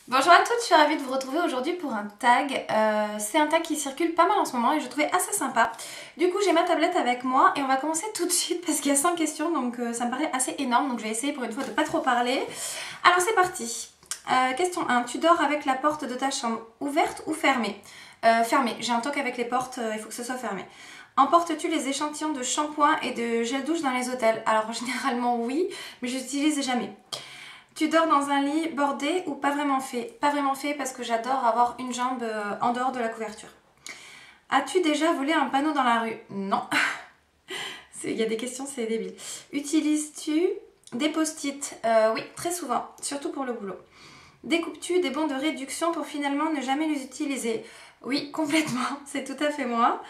Bonjour à toutes, je suis ravie de vous retrouver aujourd'hui pour un tag. C'est un tag qui circule pas mal en ce moment et je trouvais assez sympa. Du coup j'ai ma tablette avec moi et on va commencer tout de suite parce qu'il y a 5 questions donc ça me paraît assez énorme, donc je vais essayer pour une fois de pas trop parler. Alors c'est parti. Question 1, tu dors avec la porte de ta chambre ouverte ou fermée? Fermée, j'ai un toc avec les portes, il faut que ce soit fermé. Emportes-tu les échantillons de shampoing et de gel douche dans les hôtels? Alors généralement oui, mais je n'utilise jamais. Tu dors dans un lit bordé ou pas vraiment fait? Pas vraiment fait parce que j'adore avoir une jambe en dehors de la couverture. As-tu déjà volé un panneau dans la rue? Non. Il y a des questions, c'est débile. Utilises-tu des post-it? Oui, très souvent, surtout pour le boulot. Découpes-tu des bons de réduction pour finalement ne jamais les utiliser? Oui, complètement, c'est tout à fait moi.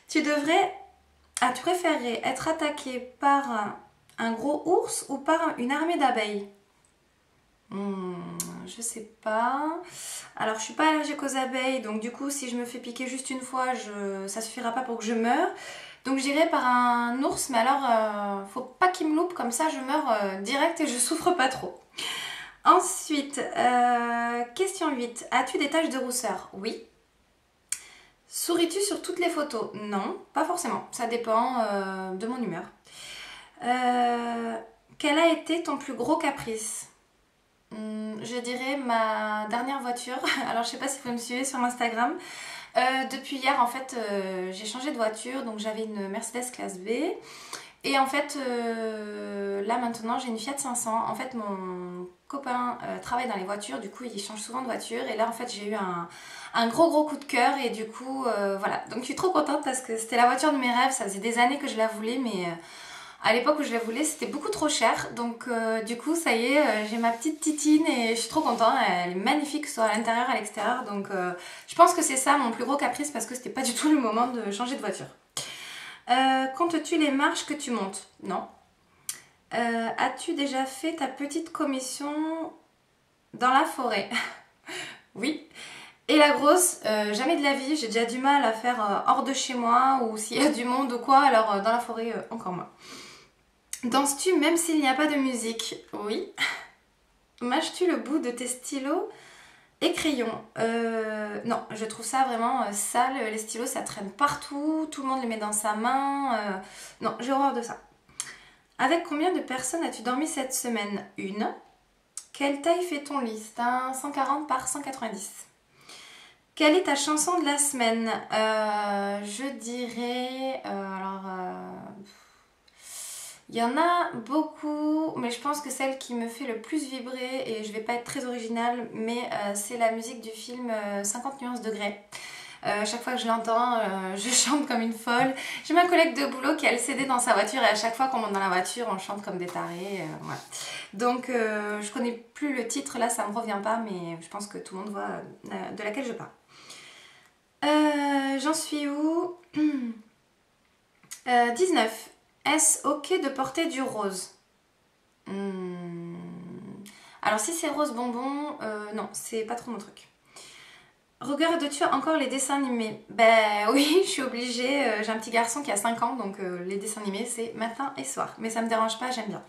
Tu préférerais être attaqué par un gros ours ou par une armée d'abeilles? Je sais pas. Alors, je suis pas allergique aux abeilles, donc du coup, si je me fais piquer juste une fois, ça suffira pas pour que je meure. Donc, j'irai par un ours, mais alors, faut pas qu'il me loupe, comme ça, je meurs direct et je souffre pas trop. Ensuite, question 8. As-tu des taches de rousseur? Oui. Souris-tu sur toutes les photos? Non, pas forcément. Ça dépend de mon humeur. Quel a été ton plus gros caprice? Je dirais ma dernière voiture. Alors je sais pas si vous me suivez sur Instagram. Depuis hier en fait j'ai changé de voiture, donc j'avais une Mercedes classe B et en fait là maintenant j'ai une Fiat 500. En fait mon copain travaille dans les voitures, du coup il change souvent de voiture et là en fait j'ai eu un gros coup de cœur et du coup voilà, donc je suis trop contente parce que c'était la voiture de mes rêves. Ça faisait des années que je la voulais, mais à l'époque où je la voulais, c'était beaucoup trop cher. Donc du coup, ça y est, j'ai ma petite titine et je suis trop contente. Elle est magnifique, soit à l'intérieur, à l'extérieur. Donc je pense que c'est ça mon plus gros caprice parce que c'était pas du tout le moment de changer de voiture. Comptes-tu les marches que tu montes? Non. As-tu déjà fait ta petite commission dans la forêt? Oui. Et la grosse, jamais de la vie. J'ai déjà du mal à faire hors de chez moi ou s'il y a du monde ou quoi. Alors dans la forêt, encore moins. Danses-tu même s'il n'y a pas de musique? Oui. Mâches-tu le bout de tes stylos et crayons? Non, je trouve ça vraiment sale. Les stylos, ça traîne partout. Tout le monde les met dans sa main. Non, j'ai horreur de ça. Avec combien de personnes as-tu dormi cette semaine? Une. Quelle taille fait ton lit? C'est un 140 par 190. Quelle est ta chanson de la semaine? Je dirais... il y en a beaucoup, mais je pense que celle qui me fait le plus vibrer, et je vais pas être très originale, mais c'est la musique du film 50 nuances de Grey. Chaque fois que je l'entends, je chante comme une folle. J'ai ma collègue de boulot qui a le CD dans sa voiture et à chaque fois qu'on monte dans la voiture, on chante comme des tarés. Voilà. Donc je connais plus le titre, là ça me revient pas, mais je pense que tout le monde voit de laquelle je parle. J'en suis où? 19. Est-ce ok de porter du rose? Alors si c'est rose bonbon, non, c'est pas trop mon truc. Regardes-tu encore les dessins animés? Ben oui, je suis obligée. J'ai un petit garçon qui a 5 ans, donc les dessins animés c'est matin et soir. Mais ça me dérange pas, j'aime bien.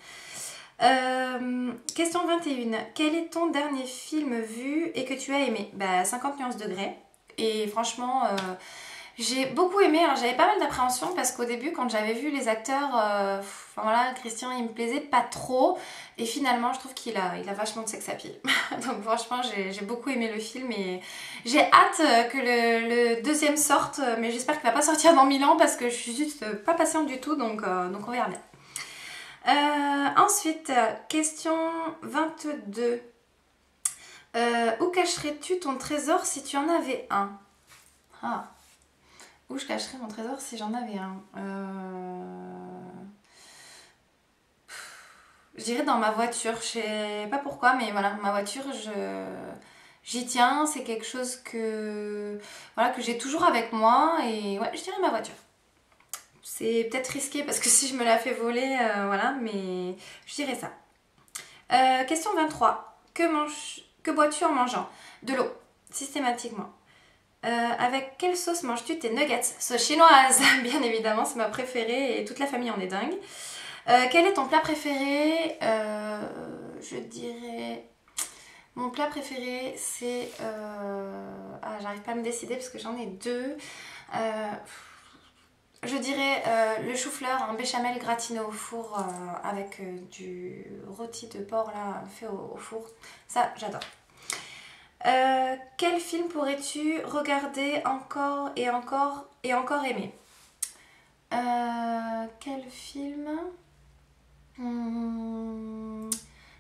Question 21. Quel est ton dernier film vu et que tu as aimé? Ben 50 nuances de Grey. Et franchement... j'ai beaucoup aimé, alors j'avais pas mal d'appréhension parce qu'au début quand j'avais vu les acteurs, enfin voilà, Christian il me plaisait pas trop et finalement je trouve qu'il a vachement de sex appeal. Donc franchement j'ai beaucoup aimé le film et j'ai hâte que le deuxième sorte, mais j'espère qu'il va pas sortir dans 1000 ans parce que je suis juste pas patiente du tout, donc on verra bien. Ensuite, question 22. Où cacherais-tu ton trésor si tu en avais un? Ah. Où je cacherais mon trésor si j'en avais un? Je dirais dans ma voiture. Je sais pas pourquoi, mais voilà, ma voiture, j'y tiens. C'est quelque chose voilà, que j'ai toujours avec moi. Et ouais, je dirais ma voiture. C'est peut-être risqué parce que si je me la fais voler, voilà, mais je dirais ça. Question 23. Que bois-tu en mangeant? De l'eau, systématiquement. Avec quelle sauce manges-tu tes nuggets? Sauce chinoise, bien évidemment, c'est ma préférée et toute la famille en est dingue. Quel est ton plat préféré? Je dirais Mon plat préféré, c'est... Ah, j'arrive pas à me décider parce que j'en ai deux. Je dirais le chou-fleur en béchamel gratiné au four avec du rôti de porc là, fait au four. Ça, j'adore. Quel film pourrais-tu regarder encore et encore et encore aimer? Quel film?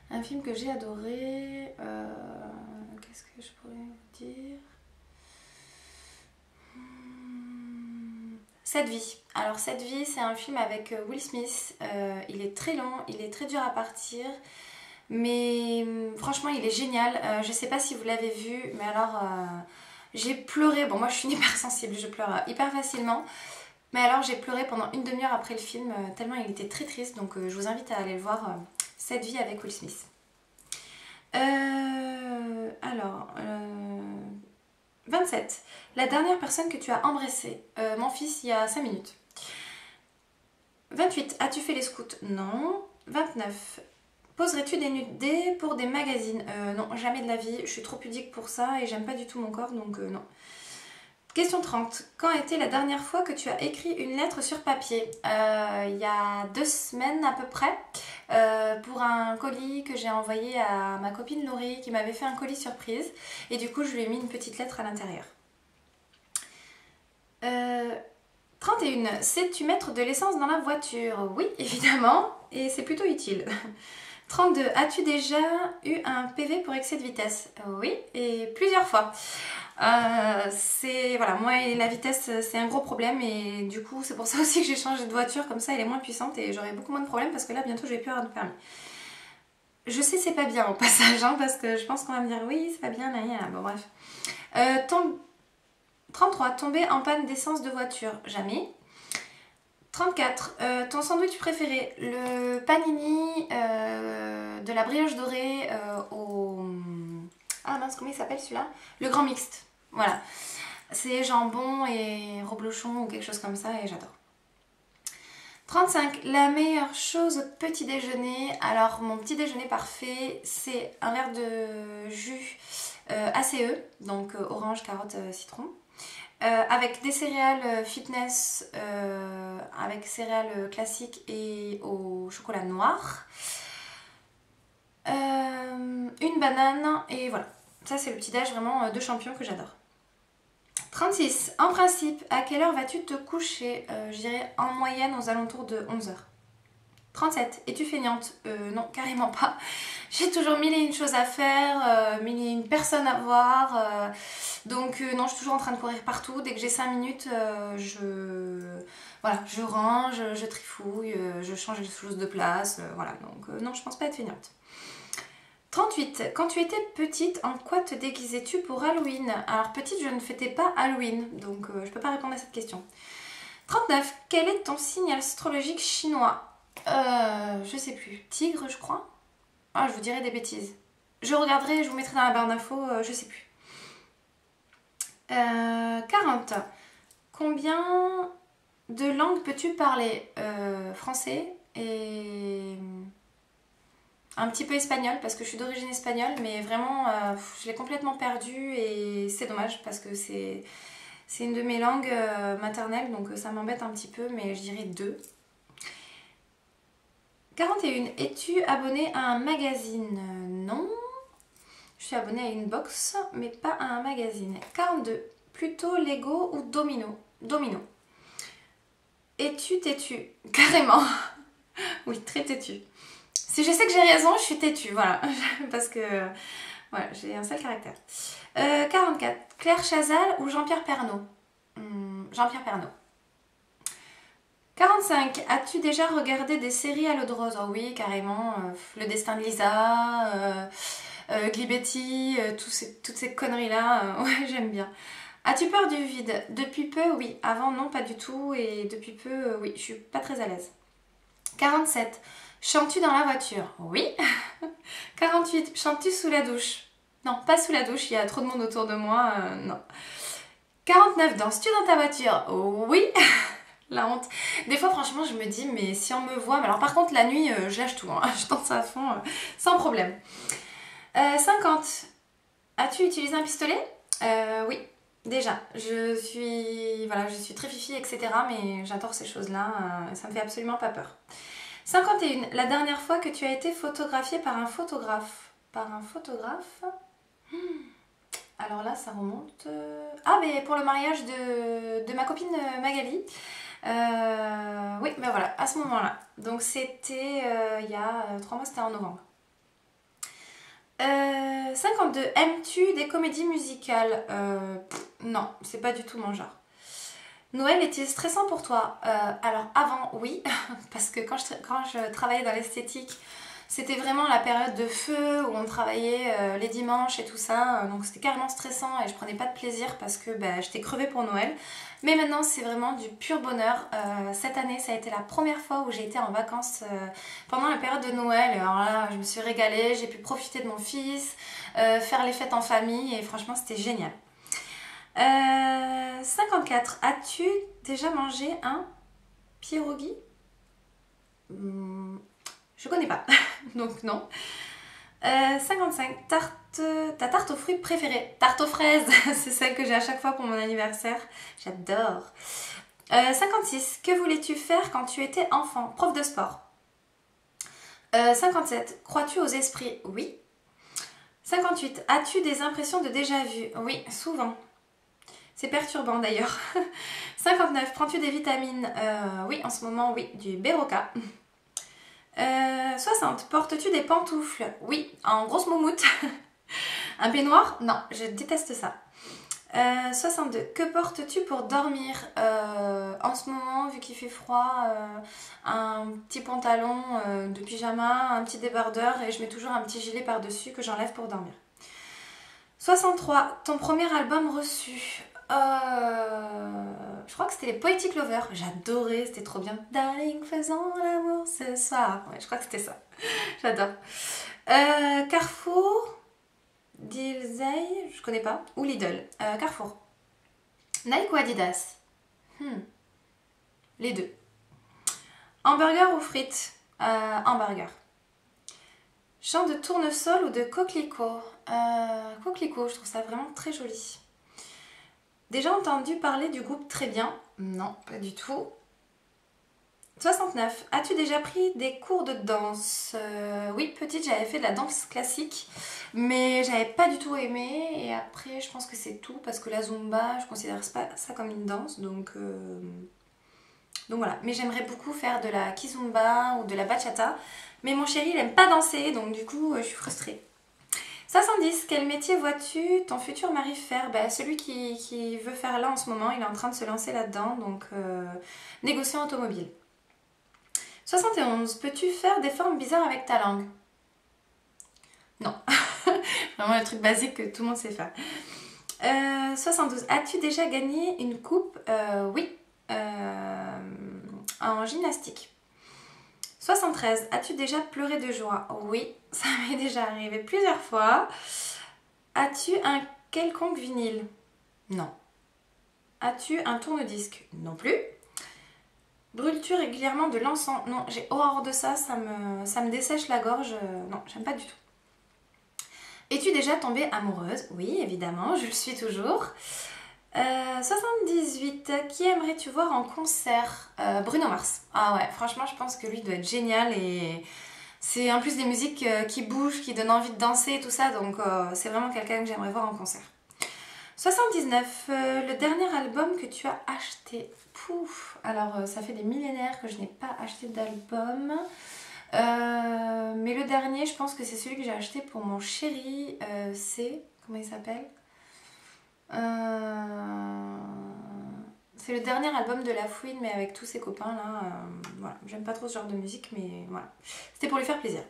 Un film que j'ai adoré. Qu'est-ce que je pourrais vous dire? Cette vie. Alors Cette vie, c'est un film avec Will Smith. Il est très long, il est très dur à partir. Mais franchement, il est génial. Je sais pas si vous l'avez vu, mais alors j'ai pleuré. Bon, moi je suis une hypersensible, je pleure hyper facilement. Mais alors j'ai pleuré pendant une demi-heure après le film, tellement il était très triste. Donc je vous invite à aller le voir, Cette vie avec Will Smith. Alors, 27. La dernière personne que tu as embrassée. Mon fils, il y a 5 minutes. 28. As-tu fait les scouts? Non. 29. Poserais-tu des nudés pour des magazines? Non, jamais de la vie. Je suis trop pudique pour ça et j'aime pas du tout mon corps, donc non. Question 30. Quand était la dernière fois que tu as écrit une lettre sur papier? Il y a 2 semaines à peu près, pour un colis que j'ai envoyé à ma copine Laurie qui m'avait fait un colis surprise. Et du coup, je lui ai mis une petite lettre à l'intérieur. 31. Sais-tu mettre de l'essence dans la voiture? Oui, évidemment, et c'est plutôt utile. 32. As-tu déjà eu un PV pour excès de vitesse? Oui, et plusieurs fois. Voilà, moi et la vitesse c'est un gros problème et du coup c'est pour ça aussi que j'ai changé de voiture, comme ça elle est moins puissante et j'aurai beaucoup moins de problèmes parce que là bientôt je vais plus avoir de permis. Je sais c'est pas bien au passage hein, parce que je pense qu'on va me dire oui c'est pas bien, là, bon bref. 33. Tomber en panne d'essence de voiture? Jamais. 34. Ton sandwich préféré? Le panini de la brioche dorée au... Ah mince, comment il s'appelle celui-là? Le grand mixte. Voilà. C'est jambon et reblochon ou quelque chose comme ça et j'adore. 35. La meilleure chose au petit déjeuner. Alors mon petit déjeuner parfait, c'est un verre de jus ACE, donc orange, carotte, citron. Avec des céréales fitness, avec céréales classiques et au chocolat noir. Une banane et voilà. Ça c'est le petit déj vraiment de champion que j'adore. 36. En principe, à quelle heure vas-tu te coucher? Je dirais en moyenne aux alentours de 11h. 37. Es-tu feignante? Non, carrément pas. J'ai toujours mille et une choses à faire, mille et une personnes à voir. Donc non, je suis toujours en train de courir partout. Dès que j'ai 5 minutes, voilà, je range, je trifouille, je change les choses de place. Voilà, donc non, je pense pas être feignante. 38. Quand tu étais petite, en quoi te déguisais-tu pour Halloween? Alors petite, je ne fêtais pas Halloween, donc je peux pas répondre à cette question. 39. Quel est ton signe astrologique chinois? Je sais plus. Tigre, je crois. Ah, je vous dirai des bêtises. Je regarderai, je vous mettrai dans la barre d'infos, je sais plus. 40. Combien de langues peux-tu parler? Français et... un petit peu espagnol parce que je suis d'origine espagnole, mais vraiment je l'ai complètement perdu et c'est dommage parce que c'est une de mes langues maternelles, donc ça m'embête un petit peu, mais je dirais 2. 41. Es-tu abonné à un magazine? Non. Je suis abonnée à une box, mais pas à un magazine. 42. Plutôt Lego ou Domino? Domino. Es-tu têtu? Carrément. Oui, très têtu. Si je sais que j'ai raison, je suis têtue, voilà. Parce que voilà, j'ai un sale caractère. 44. Claire Chazal ou Jean-Pierre Pernaut? Jean-Pierre Pernaut. 45. As-tu déjà regardé des séries à l'eau de rose? Oh oui, carrément. Le destin de Lisa, Glibetti, toutes ces conneries-là. Ouais, j'aime bien. As-tu peur du vide? Depuis peu, oui. Avant, non, pas du tout. Et depuis peu, oui, je suis pas très à l'aise. 47. Chantes-tu dans la voiture? Oui. 48. Chantes-tu sous la douche? Non, pas sous la douche, il y a trop de monde autour de moi, non. 49. Danses-tu dans ta voiture? Oui. La honte. Des fois, franchement, je me dis, mais si on me voit... Alors par contre, la nuit, je lâche tout, hein. Je danse à fond, sans problème. 50. As-tu utilisé un pistolet? Oui, déjà. Voilà, je suis très fifi, etc. Mais j'adore ces choses-là. Ça me fait absolument pas peur. 51. La dernière fois que tu as été photographiée par un photographe. Par un photographe? Alors là, ça remonte... Ah, mais pour le mariage de ma copine Magali. Oui, ben voilà, à ce moment-là. Donc c'était il y a 3 mois, c'était en novembre. 52. Aimes-tu des comédies musicales? Non, c'est pas du tout mon genre. Noël est-il stressant pour toi? Alors avant, oui, parce que quand je travaillais dans l'esthétique, c'était vraiment la période de feu où on travaillait les dimanches et tout ça. Donc c'était carrément stressant et je prenais pas de plaisir parce que bah, j'étais crevée pour Noël. Mais maintenant c'est vraiment du pur bonheur. Cette année ça a été la première fois où j'ai été en vacances pendant la période de Noël. Alors là je me suis régalée, j'ai pu profiter de mon fils, faire les fêtes en famille et franchement c'était génial. 54. As-tu déjà mangé un pierogi? Je connais pas, donc non. 55. Ta tarte aux fruits préférée? Tarte aux fraises, c'est celle que j'ai à chaque fois pour mon anniversaire. J'adore. 56. Que voulais-tu faire quand tu étais enfant? Prof de sport. 57. Crois-tu aux esprits? Oui. 58. As-tu des impressions de déjà-vu? Oui, souvent. C'est perturbant d'ailleurs. 59. Prends-tu des vitamines? Oui, en ce moment, oui, du Beroca. 60. Portes-tu des pantoufles? Oui, en grosse moumoute. Un peignoir? Non, je déteste ça. 62. Que portes-tu pour dormir? En ce moment, vu qu'il fait froid, un petit pantalon de pyjama, un petit débardeur et je mets toujours un petit gilet par-dessus que j'enlève pour dormir. 63. Ton premier album reçu? Je crois que c'était les Poetic Lovers. J'adorais, c'était trop bien. Darling, faisons l'amour ce soir. Ouais, je crois que c'était ça. J'adore. Carrefour, Dilzey, je connais pas. Ou Lidl. Carrefour. Nike ou Adidas? Les deux. Hamburger ou frites? Hamburger. Champ de tournesol ou de coquelicot? Coquelicot, je trouve ça vraiment très joli. Déjà entendu parler du groupe Très Bien? Non, pas du tout. 69. As-tu déjà pris des cours de danse? Oui, petite, j'avais fait de la danse classique, mais j'avais pas du tout aimé. Et après, je pense que c'est tout, parce que la Zumba, je considère pas ça comme une danse, donc voilà. Mais j'aimerais beaucoup faire de la kizumba ou de la bachata, mais mon chéri, il aime pas danser, donc du coup, je suis frustrée. 70. Quel métier vois-tu ton futur mari faire? Celui qui veut faire là en ce moment, il est en train de se lancer là-dedans, donc négociant automobile. 71. Peux-tu faire des formes bizarres avec ta langue? Non. Vraiment le truc basique que tout le monde sait faire. 72. As-tu déjà gagné une coupe? Oui. En gymnastique. 73. As-tu déjà pleuré de joie? Oui, ça m'est déjà arrivé plusieurs fois. As-tu un quelconque vinyle? Non. As-tu un tourne-disque? Non plus. Brûles-tu régulièrement de l'encens? Non, j'ai horreur de ça, ça me dessèche la gorge. Non, j'aime pas du tout. Es-tu déjà tombée amoureuse? Oui, évidemment, je le suis toujours. 78. Qui aimerais-tu voir en concert? Bruno Mars. Ah ouais, franchement, je pense que lui doit être génial et c'est en plus des musiques qui bougent, qui donnent envie de danser et tout ça, donc c'est vraiment quelqu'un que j'aimerais voir en concert. 79. Le dernier album que tu as acheté? Pouf. Alors, ça fait des millénaires que je n'ai pas acheté d'album. Mais le dernier, je pense que c'est celui que j'ai acheté pour mon chéri. C'est... Comment il s'appelle? C'est le dernier album de La Fouine, mais avec tous ses copains là. Voilà. J'aime pas trop ce genre de musique, mais voilà. C'était pour lui faire plaisir.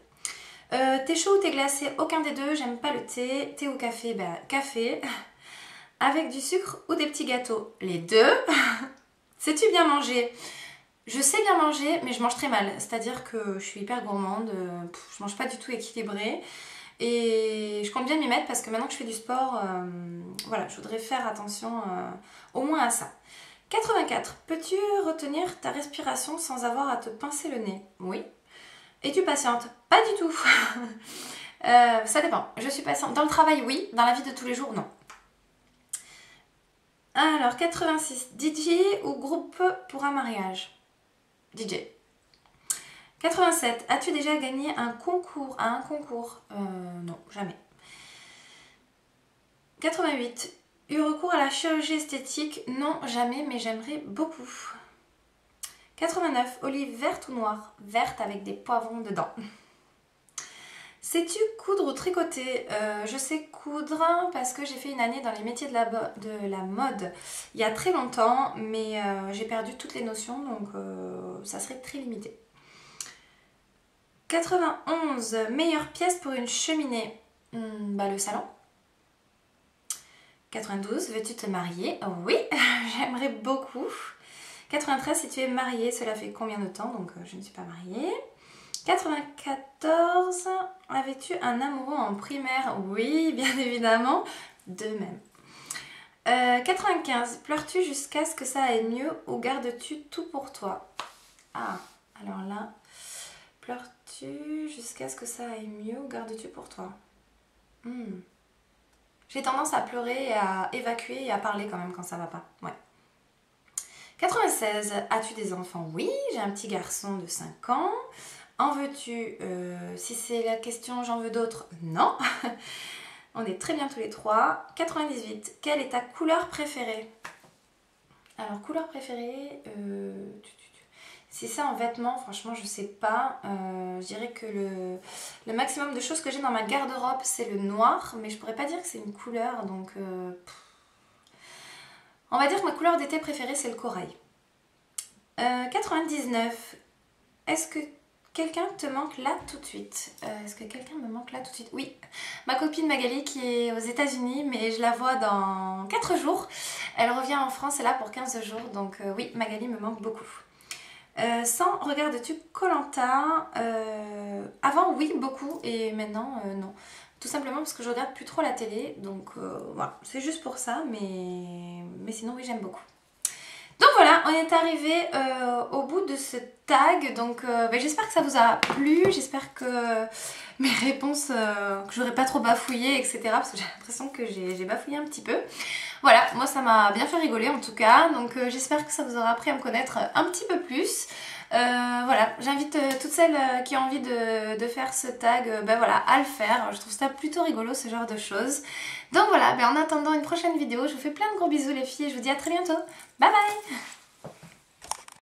Thé chaud ou thé glacé? Aucun des deux, j'aime pas le thé. Thé ou café? Café. Avec du sucre ou des petits gâteaux? Les deux. Sais-tu bien manger? Je sais bien manger, mais je mange très mal. C'est-à-dire que je suis hyper gourmande, je mange pas du tout équilibré. Et je compte bien m'y mettre parce que maintenant que je fais du sport, voilà, je voudrais faire attention au moins à ça. 84. Peux-tu retenir ta respiration sans avoir à te pincer le nez? Oui. Es-tu patiente? Pas du tout. Ça dépend. Je suis patiente. Dans le travail, oui. Dans la vie de tous les jours, non. Alors, 86. DJ ou groupe pour un mariage? DJ. 87. As-tu déjà gagné un concours à un concours? Non, jamais. 88. Eu recours à la chirurgie esthétique? Non, jamais, mais j'aimerais beaucoup. 89. Olive verte ou noire? Verte avec des poivrons dedans. Sais-tu coudre ou tricoter? Je sais coudre parce que j'ai fait une année dans les métiers de la mode il y a très longtemps, mais j'ai perdu toutes les notions, donc ça serait très limité. 91. Meilleure pièce pour une cheminée? Le salon. 92. Veux-tu te marier? Oui, j'aimerais beaucoup. 93. Si tu es mariée, cela fait combien de temps? Donc je ne suis pas mariée. 94. Avais-tu un amoureux en primaire? Oui, bien évidemment. De même. 95. Pleures-tu jusqu'à ce que ça aille mieux ou gardes-tu tout pour toi? Ah, alors là, pleures-tu jusqu'à ce que ça aille mieux ou gardes-tu pour toi? J'ai tendance à pleurer et à évacuer et à parler quand même quand ça va pas. Ouais. 96. As-tu des enfants? Oui, j'ai un petit garçon de 5 ans. En veux-tu? Si c'est la question j'en veux d'autres, non. On est très bien tous les trois. 98. Quelle est ta couleur préférée? Alors, couleur préférée, si c'est en vêtements, franchement, je sais pas. Je dirais que le maximum de choses que j'ai dans ma garde-robe, c'est le noir, mais je pourrais pas dire que c'est une couleur, donc... On va dire que ma couleur d'été préférée, c'est le corail. 99. Est-ce que quelqu'un te manque là tout de suite? Est-ce que quelqu'un me manque là tout de suite? Oui, ma copine Magali qui est aux États-Unis, mais je la vois dans 4 jours. Elle revient en France, elle est là pour 15 jours, donc oui, Magali me manque beaucoup. 100. Regardes-tu koh Lanta? Avant, oui, beaucoup, et maintenant, non. Tout simplement parce que je regarde plus trop la télé, donc voilà, c'est juste pour ça, mais sinon, oui, j'aime beaucoup. Donc voilà, on est arrivé au bout de ce tag, donc j'espère que ça vous a plu, j'espère que mes réponses, que j'aurais pas trop bafouillé, etc. Parce que j'ai l'impression que j'ai bafouillé un petit peu. Voilà, moi ça m'a bien fait rigoler en tout cas, donc j'espère que ça vous aura appris à me connaître un petit peu plus. Voilà, j'invite toutes celles qui ont envie de faire ce tag voilà, à le faire. Je trouve ça plutôt rigolo ce genre de choses. Donc voilà, en attendant une prochaine vidéo, je vous fais plein de gros bisous les filles et je vous dis à très bientôt. Bye bye!